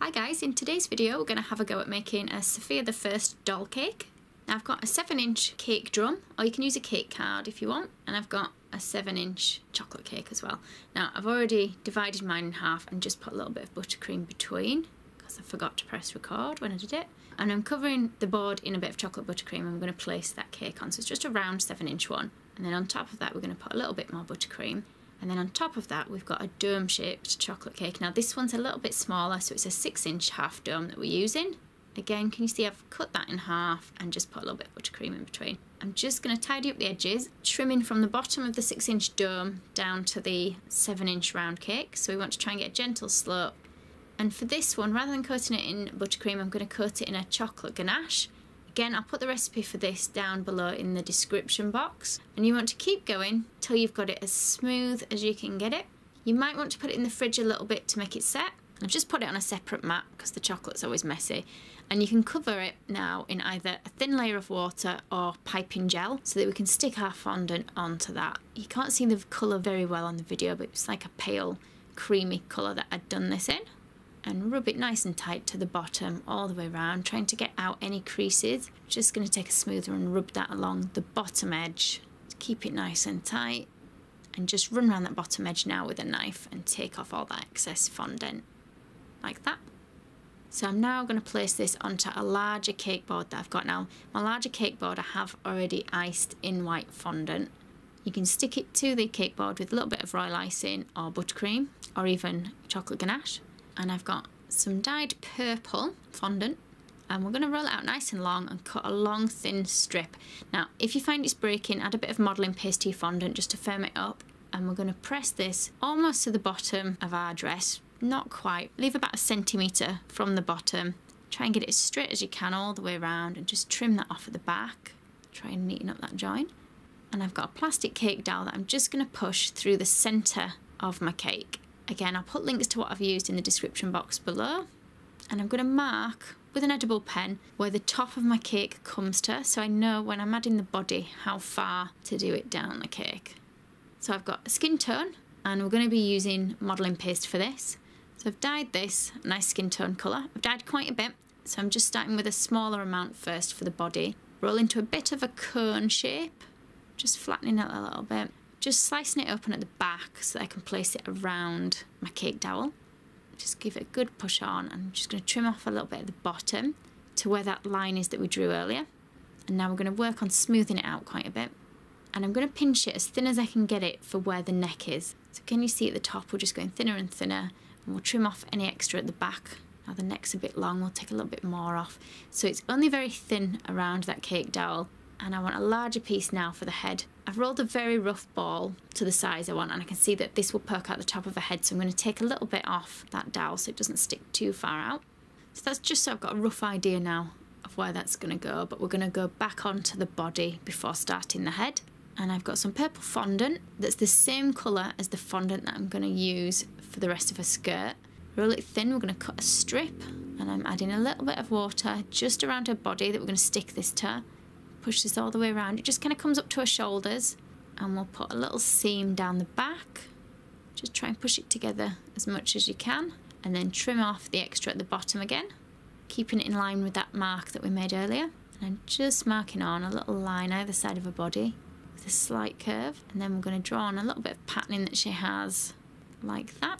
Hi guys, in today's video we're going to have a go at making a Sofia the First doll cake. Now I've got a 7-inch cake drum, or you can use a cake card if you want, and I've got a 7-inch chocolate cake as well. Now I've already divided mine in half and just put a little bit of buttercream between because I forgot to press record when I did it. And I'm covering the board in a bit of chocolate buttercream and I'm going to place that cake on. So it's just a round 7-inch one, and then on top of that we're going to put a little bit more buttercream. And then on top of that we've got a dome-shaped chocolate cake. Now this one's a little bit smaller, so it's a 6-inch half dome that we're using. Again, can you see I've cut that in half and just put a little bit of buttercream in between. I'm just going to tidy up the edges, trimming from the bottom of the 6-inch dome down to the 7-inch round cake. So we want to try and get a gentle slope. And for this one, rather than coating it in buttercream, I'm going to coat it in a chocolate ganache. Again, I'll put the recipe for this down below in the description box. And you want to keep going till you've got it as smooth as you can get it. You might want to put it in the fridge a little bit to make it set. I've just put it on a separate mat because the chocolate's always messy. And you can cover it now in either a thin layer of water or piping gel so that we can stick our fondant onto that. You can't see the colour very well on the video, but it's like a pale, creamy colour that I'd done this in. And rub it nice and tight to the bottom all the way around, trying to get out any creases. Just going to take a smoother and rub that along the bottom edge to keep it nice and tight. And just run around that bottom edge now with a knife and take off all that excess fondant, like that. So I'm now going to place this onto a larger cake board that I've got now. My larger cake board I have already iced in white fondant. You can stick it to the cake board with a little bit of royal icing or buttercream or even chocolate ganache. And I've got some dyed purple fondant, and we're going to roll it out nice and long and cut a long thin strip. Now if you find it's breaking, add a bit of modelling paste to your fondant just to firm it up, and we're going to press this almost to the bottom of our dress, not quite, leave about 1 centimetre from the bottom. Try and get it as straight as you can all the way around and just trim that off at the back. Try and neaten up that join. And I've got a plastic cake dowel that I'm just going to push through the centre of my cake. Again, I'll put links to what I've used in the description box below. And I'm going to mark with an edible pen where the top of my cake comes to, so I know when I'm adding the body how far to do it down the cake. So I've got a skin tone, and we're going to be using modelling paste for this. So I've dyed this a nice skin tone colour. I've dyed quite a bit, so I'm just starting with a smaller amount first for the body. Roll into a bit of a cone shape, just flattening it a little bit. Just slicing it open at the back so that I can place it around my cake dowel. Just give it a good push on, and I'm just going to trim off a little bit at the bottom to where that line is that we drew earlier. And now we're going to work on smoothing it out quite a bit. And I'm going to pinch it as thin as I can get it for where the neck is. So can you see at the top we're just going thinner and thinner, and we'll trim off any extra at the back. Now the neck's a bit long, we'll take a little bit more off. So it's only very thin around that cake dowel. And I want a larger piece now for the head. I've rolled a very rough ball to the size I want, and I can see that this will poke out the top of the head, so I'm going to take a little bit off that dowel so it doesn't stick too far out. So that's just so I've got a rough idea now of where that's going to go, but we're going to go back onto the body before starting the head. And I've got some purple fondant that's the same colour as the fondant that I'm going to use for the rest of her skirt. Roll it thin, we're going to cut a strip, and I'm adding a little bit of water just around her body that we're going to stick this to. Push this all the way around. It just kind of comes up to her shoulders, and we'll put a little seam down the back. Just try and push it together as much as you can, and then trim off the extra at the bottom again, keeping it in line with that mark that we made earlier. And I'm just marking on a little line either side of her body with a slight curve, and then we're going to draw on a little bit of patterning that she has like that.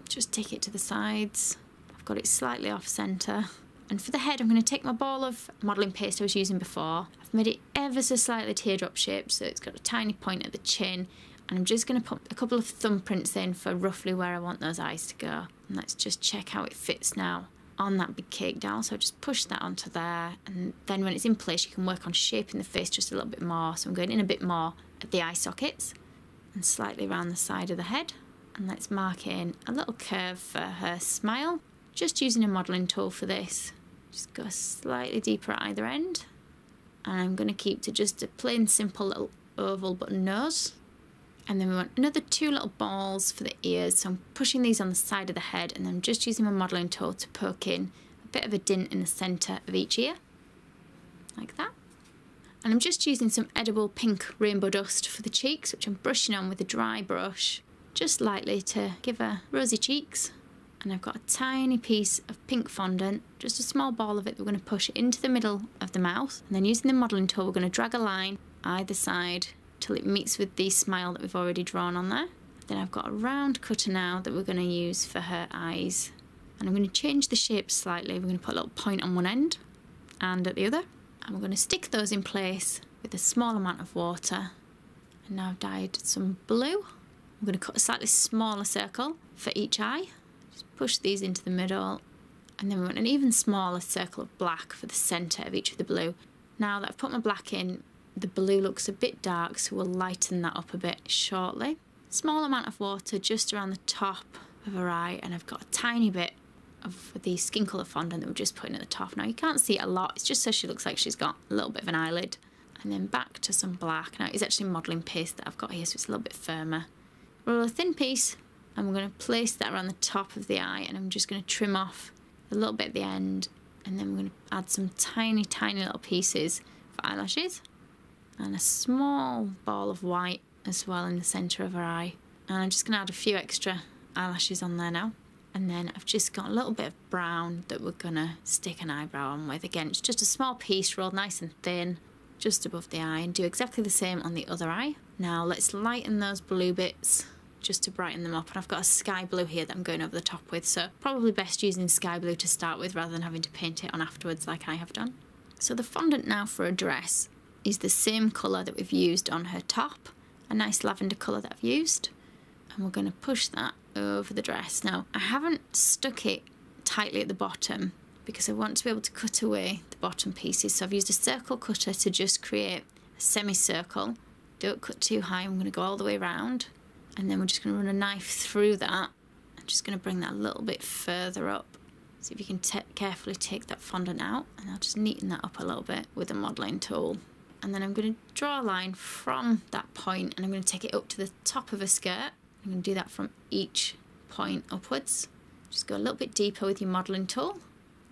Just take it to the sides. I've got it slightly off centre. And for the head, I'm going to take my ball of modelling paste I was using before. I've made it ever so slightly teardrop shaped, so it's got a tiny point at the chin. And I'm just going to put a couple of thumbprints in for roughly where I want those eyes to go. And let's just check how it fits now on that big cake dowel. So just push that onto there. And then when it's in place, you can work on shaping the face just a little bit more. So I'm going in a bit more at the eye sockets and slightly around the side of the head. And let's mark in a little curve for her smile. Just using a modelling tool for this. Just go slightly deeper at either end. And I'm going to keep to just a plain simple little oval button nose. And then we want another 2 little balls for the ears. So I'm pushing these on the side of the head, and I'm just using my modelling tool to poke in a bit of a dint in the centre of each ear. Like that. And I'm just using some edible pink rainbow dust for the cheeks, which I'm brushing on with a dry brush. Just lightly to give her rosy cheeks. And I've got a tiny piece of pink fondant, just a small ball of it that we're going to push into the middle of the mouth. And then using the modelling tool, we're going to drag a line either side till it meets with the smile that we've already drawn on there. Then I've got a round cutter now that we're going to use for her eyes. And I'm going to change the shape slightly. We're going to put a little point on one end and at the other. And we're going to stick those in place with a small amount of water. And now I've dyed some blue. I'm going to cut a slightly smaller circle for each eye. Just push these into the middle. And then we want an even smaller circle of black for the centre of each of the blue. Now that I've put my black in, the blue looks a bit dark, so we'll lighten that up a bit shortly. Small amount of water just around the top of her eye, and I've got a tiny bit of the skin colour fondant that we're just putting at the top. Now you can't see it a lot, it's just so she looks like she's got a little bit of an eyelid. And then back to some black. Now it's actually modelling paste that I've got here, so it's a little bit firmer. Roll a thin piece, and we're going to place that around the top of the eye, and I'm just going to trim off a little bit at the end, and then we're going to add some tiny little pieces for eyelashes, and a small ball of white as well in the centre of her eye. And I'm just going to add a few extra eyelashes on there now. And then I've just got a little bit of brown that we're going to stick an eyebrow on with. Again, it's just a small piece rolled nice and thin just above the eye, and do exactly the same on the other eye. Now let's lighten those blue bits just to brighten them up, and I've got a sky blue here that I'm going over the top with, so probably best using sky blue to start with rather than having to paint it on afterwards like I have done. So the fondant now for a dress is the same colour that we've used on her top, a nice lavender colour that I've used, and we're going to push that over the dress. Now I haven't stuck it tightly at the bottom because I want to be able to cut away the bottom pieces, so I've used a circle cutter to just create a semicircle. Don't cut too high, I'm going to go all the way around, and then we're just going to run a knife through that. I'm just going to bring that a little bit further up. See if you can carefully take that fondant out, and I'll just neaten that up a little bit with a modelling tool. And then I'm going to draw a line from that point, and I'm going to take it up to the top of a skirt. I'm going to do that from each point upwards. Just go a little bit deeper with your modelling tool,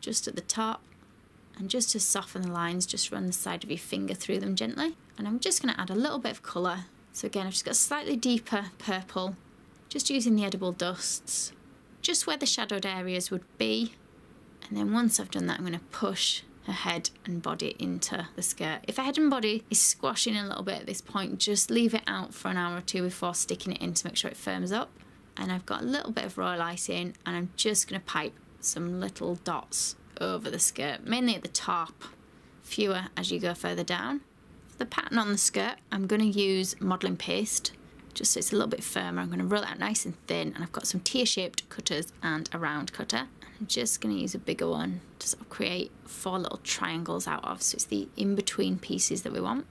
just at the top, and just to soften the lines, just run the side of your finger through them gently. And I'm just going to add a little bit of colour. So again, I've just got a slightly deeper purple, just using the edible dusts, just where the shadowed areas would be. And then once I've done that, I'm going to push her head and body into the skirt. If her head and body is squashing a little bit at this point, just leave it out for an hour or two before sticking it in to make sure it firms up. And I've got a little bit of royal icing, and I'm just going to pipe some little dots over the skirt, mainly at the top, fewer as you go further down. For the pattern on the skirt, I'm going to use modelling paste, just so it's a little bit firmer. I'm going to roll it out nice and thin, and I've got some tear-shaped cutters and a round cutter. I'm just going to use a bigger one to sort of create 4 little triangles out of, so it's the in-between pieces that we want.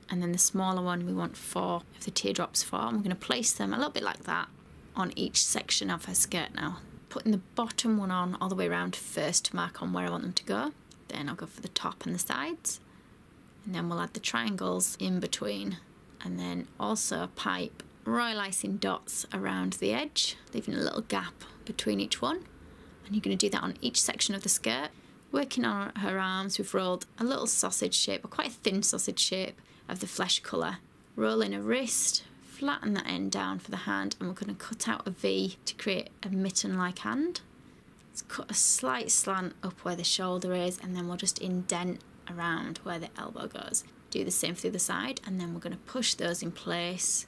And then the smaller one we want 4 of the teardrops for, and we're going to place them a little bit like that on each section of her skirt now. Putting the bottom one on all the way around first to mark on where I want them to go. Then I'll go for the top and the sides. And then we'll add the triangles in between. And then also pipe royal icing dots around the edge, leaving a little gap between each one. And you're going to do that on each section of the skirt. Working on her arms, we've rolled a little sausage shape, or quite a thin sausage shape of the flesh colour. Roll in a wrist, flatten that end down for the hand, and we're going to cut out a V to create a mitten-like hand. Let's cut a slight slant up where the shoulder is, and then we'll just indent around where the elbow goes. Do the same through the side, and then we're going to push those in place.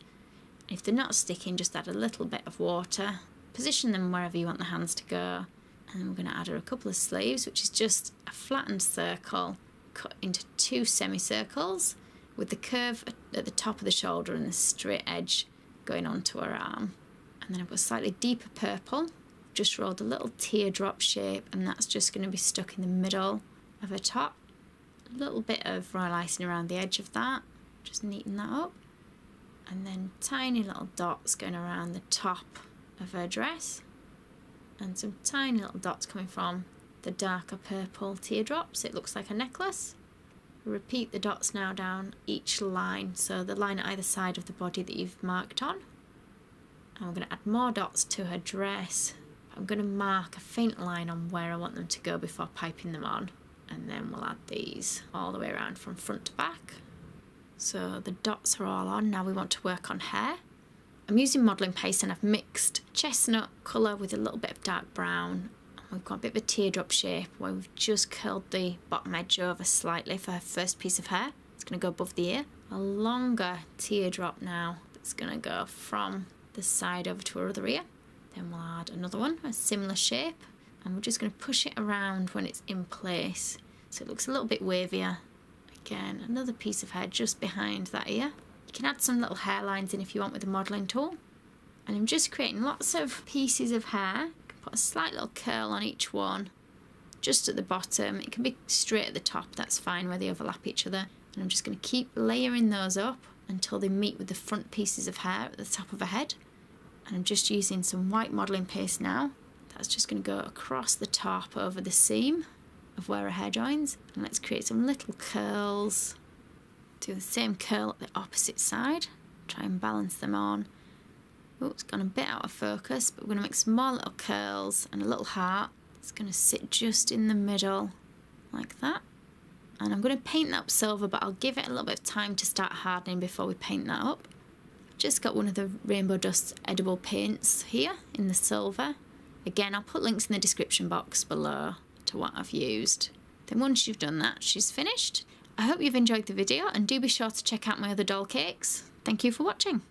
If they're not sticking, just add a little bit of water. Position them wherever you want the hands to go. And we're going to add her a couple of sleeves, which is just a flattened circle cut into 2 semicircles with the curve at the top of the shoulder and the straight edge going onto her arm. And then I've got a slightly deeper purple, just rolled a little teardrop shape, and that's just going to be stuck in the middle of her top. A little bit of royal icing around the edge of that, just neaten that up. And then tiny little dots going around the top of her dress, and some tiny little dots coming from the darker purple teardrops. It looks like a necklace. Repeat the dots now down each line, so the line at either side of the body that you've marked on. And we're going to add more dots to her dress. I'm going to mark a faint line on where I want them to go before piping them on, and then we'll add these all the way around from front to back. So the dots are all on. Now we want to work on hair. I'm using modelling paste and I've mixed chestnut colour with a little bit of dark brown. We've got a bit of a teardrop shape where we've just curled the bottom edge over slightly for her first piece of hair. It's going to go above the ear. A longer teardrop now that's going to go from the side over to her other ear. Then we'll add another one, a similar shape, and we're just going to push it around when it's in place so it looks a little bit wavier. Again, another piece of hair just behind that ear. You can add some little hairlines in if you want with the modelling tool. And I'm just creating lots of pieces of hair. Put a slight little curl on each one, just at the bottom. It can be straight at the top, that's fine where they overlap each other. And I'm just going to keep layering those up until they meet with the front pieces of hair at the top of her head. And I'm just using some white modelling paste now. That's just going to go across the top over the seam of where her hair joins. And let's create some little curls. Do the same curl at the opposite side. Try and balance them on. Oh, it's gone a bit out of focus, but we're going to make some more little curls and a little heart. It's going to sit just in the middle, like that. And I'm going to paint that up silver, but I'll give it a little bit of time to start hardening before we paint that up. I've just got one of the Rainbow Dust edible paints here in the silver. Again, I'll put links in the description box below to what I've used. Then once you've done that, she's finished. I hope you've enjoyed the video, and do be sure to check out my other doll cakes. Thank you for watching.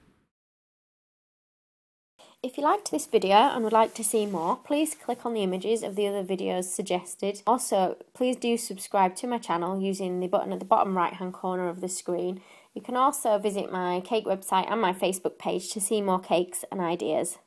If you liked this video and would like to see more, please click on the images of the other videos suggested. Also, please do subscribe to my channel using the button at the bottom right hand corner of the screen. You can also visit my cake website and my Facebook page to see more cakes and ideas.